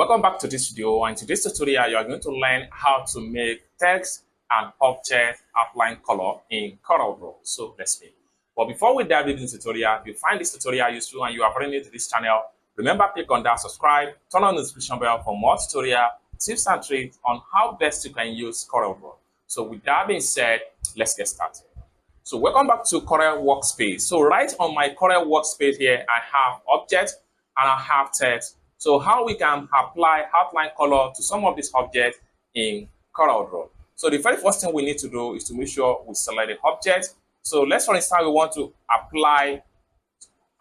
Welcome back to this video, and in today's tutorial you are going to learn how to make text and object outline color in CorelDRAW. So let's begin. But before we dive into the tutorial, if you find this tutorial useful and you are brand new to this channel, remember click on that subscribe, turn on the notification bell for more tutorial tips and tricks on how best you can use CorelDRAW. So with that being said, let's get started. So welcome back to Corel Workspace. So right on my Corel Workspace here, I have objects and I have text. So how we can apply outline color to some of these objects in CorelDRAW. So the very first thing we need to do is to make sure we select the object. So let's, for instance, we want to apply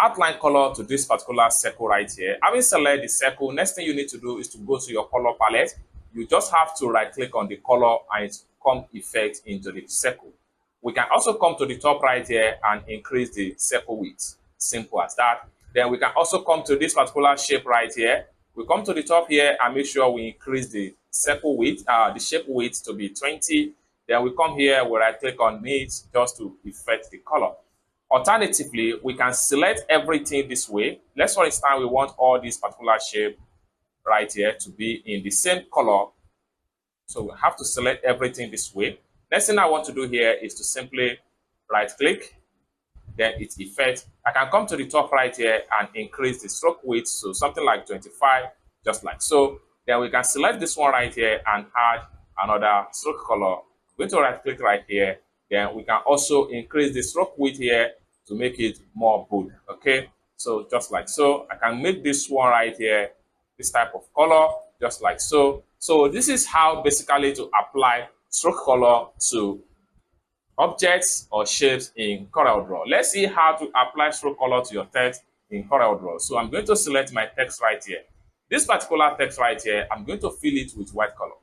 outline color to this particular circle right here. Having selected the circle, next thing you need to do is to go to your color palette. You just have to right click on the color and it come effect into the circle. We can also come to the top right here and increase the circle width. Simple as that. Then we can also come to this particular shape right here. We come to the top here and make sure we increase the circle width, the shape width to be 20. Then we come here, we right click on it just to effect the color. Alternatively, we can select everything this way. Let's, for instance, we want all this particular shape right here to be in the same color. So we have to select everything this way. Next thing I want to do here is to simply right click, then it's effect. I can come to the top right here and increase the stroke width, so something like 25, just like so. Then we can select this one right here and add another stroke color. We're going to right click right here. Then we can also increase the stroke width here to make it more bold. Okay, so just like so. I can make this one right here this type of color, just like so. So this is how basically to apply stroke color to objects or shapes in CorelDRAW. Let's see how to apply stroke color to your text in CorelDRAW. So I'm going to select my text right here. This particular text right here, I'm going to fill it with white color.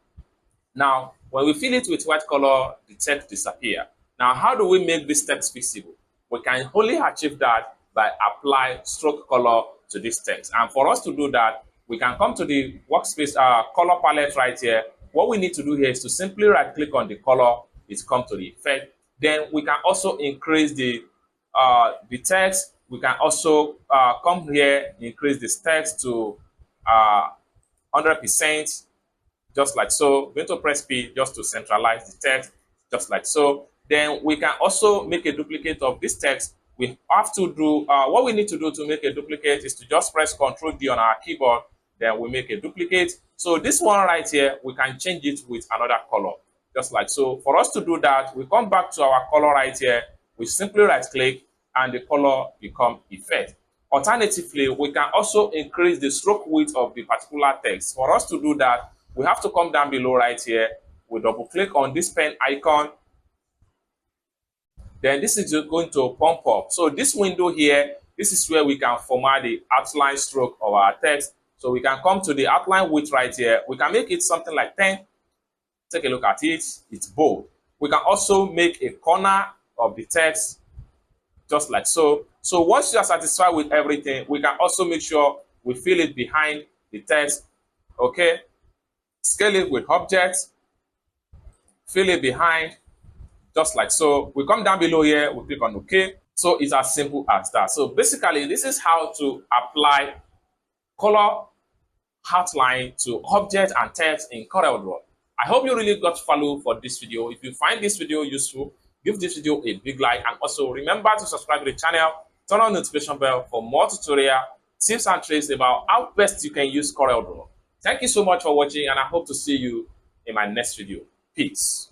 Now, when we fill it with white color, the text disappears. Now, how do we make this text visible? We can only achieve that by applying stroke color to this text. And for us to do that, we can come to the workspace color palette right here. What we need to do here is to simply right click on the color, it comes to the effect. Then we can also increase the text. We can also come here, increase this text to 100%, just like so. I'm going to press P just to centralize the text, just like so. Then we can also make a duplicate of this text. We have to do, what we need to do to make a duplicate is to just press Ctrl D on our keyboard. Then we make a duplicate. So this one right here, we can change it with another color, just like so. For us to do that, we come back to our color right here. We simply right click and the color become effect. Alternatively, we can also increase the stroke width of the particular text. For us to do that, we have to come down below right here. We double click on this pen icon. Then this is going to pump up. So this window here, this is where we can format the outline stroke of our text. So we can come to the outline width right here. We can make it something like 10. Take a look at it. It's bold. We can also make a corner of the text, just like so. So once you are satisfied with everything, we can also make sure we fill it behind the text. Okay. Scale it with objects. Fill it behind, just like so. We come down below here. We click on OK. So it's as simple as that. So basically, this is how to apply color outline to object and text in CorelDRAW. I hope you really got value for this video. If you find this video useful, give this video a big like, and also remember to subscribe to the channel, turn on the notification bell for more tutorial tips and tricks about how best you can use CorelDRAW. Thank you so much for watching, and I hope to see you in my next video. Peace.